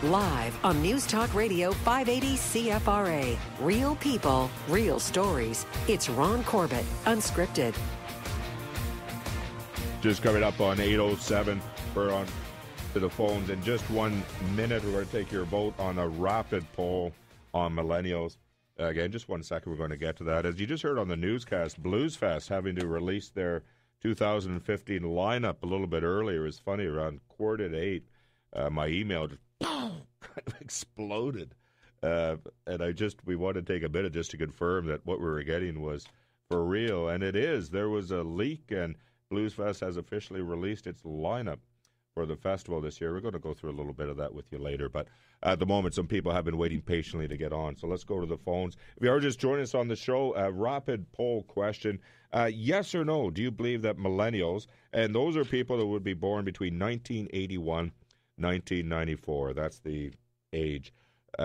Live on News Talk Radio 580 CFRA. Real people, real stories. It's Ron Corbett, Unscripted. Just coming up on 8:07, we're on to the phones. In just 1 minute, we're going to take your vote on a rapid poll on Millennials. Again, just 1 second, we're going to get to that. As you just heard on the newscast, Blues Fest having to release their 2015 lineup a little bit earlier. It's funny, around 7:45, my email just kind of exploded. And we want to take a minute just to confirm that what we were getting was for real. And it is. There was a leak, and Blues Fest has officially released its lineup for the festival this year. We're going to go through a little bit of that with you later. But at the moment, some people have been waiting patiently to get on. So let's go to the phones. If you are just joining us on the show, a rapid poll question. Yes or no, do you believe that millennials, and those are people that would be born between 1981 1994, that's the age.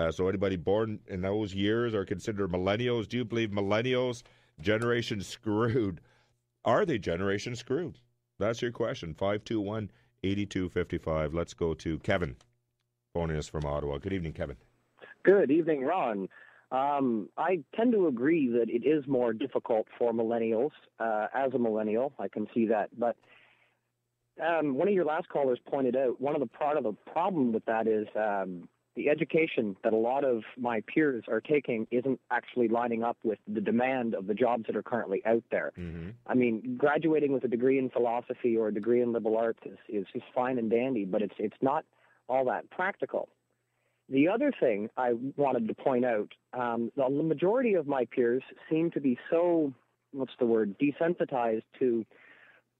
So anybody born in those years are considered millennials. Do you believe millennials, generation screwed, are they generation screwed? That's your question. 521-8255. Let's go to Kevin, phoning us from Ottawa. Good evening, Kevin. Good evening, Ron. I tend to agree that it is more difficult for millennials. As a millennial, I can see that. But one of your last callers pointed out part of the problem with that is the education that a lot of my peers are taking isn't actually lining up with the demand of the jobs that are currently out there. Mm-hmm. I mean, graduating with a degree in philosophy or a degree in liberal arts is fine and dandy, but it's not all that practical. The other thing I wanted to point out, the majority of my peers seem to be so, desensitized to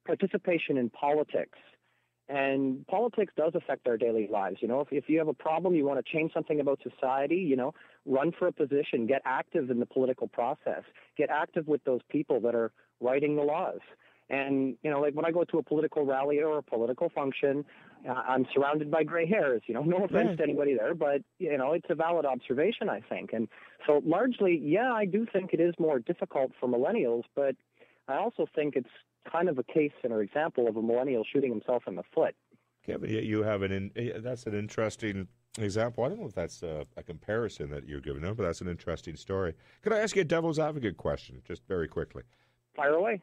participation in politics. And politics does affect our daily lives. You know, if you have a problem, you want to change something about society, run for a position, get active in the political process, get active with those people that are writing the laws. And, like when I go to a political rally or a political function, I'm surrounded by gray hairs, no offense to anybody there, but, it's a valid observation, I think. And so largely, I do think it is more difficult for millennials, but I also think it's kind of a case and an example of a millennial shooting himself in the foot. Kevin, you have that's an interesting example. I don't know if that's a comparison that you're giving them, but that's an interesting story. Could I ask you a devil's advocate question, just very quickly? Fire away.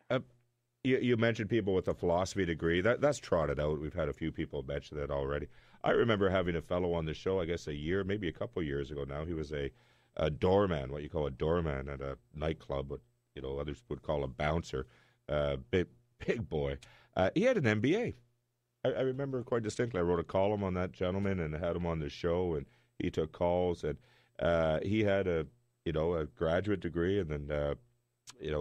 You mentioned people with a philosophy degree. That's trotted out. We've had a few people mention that already. I remember having a fellow on the show, I guess maybe a couple of years ago now. He was a doorman, what you call a doorman at a nightclub, what others would call a bouncer. Big boy. He had an MBA. I remember quite distinctly. I wrote a column on that gentleman and had him on the show, and he took calls. And he had a graduate degree and then a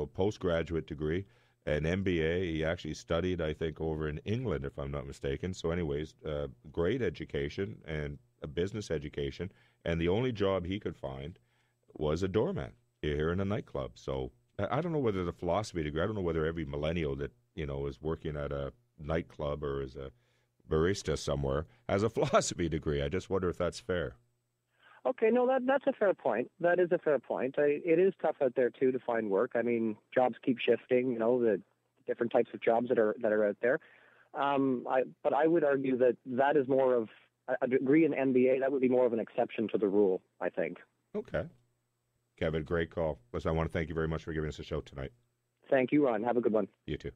postgraduate degree, an MBA. He actually studied, I think, over in England, if I'm not mistaken. So, anyways, great education and a business education. And the only job he could find was a doorman here in a nightclub. So I don't know whether the philosophy degree, I don't know whether every millennial that, is working at a nightclub or as a barista somewhere has a philosophy degree. I just wonder if that's fair. Okay, no, that's a fair point. That is a fair point. It is tough out there, too, to find work. I mean, jobs keep shifting, the different types of jobs that are out there. But I would argue that is more of a degree in MBA. That would be more of an exception to the rule, I think. Okay. Kevin, great call. Listen, I want to thank you very much for giving us a show tonight. Thank you, Ron. Have a good one. You too.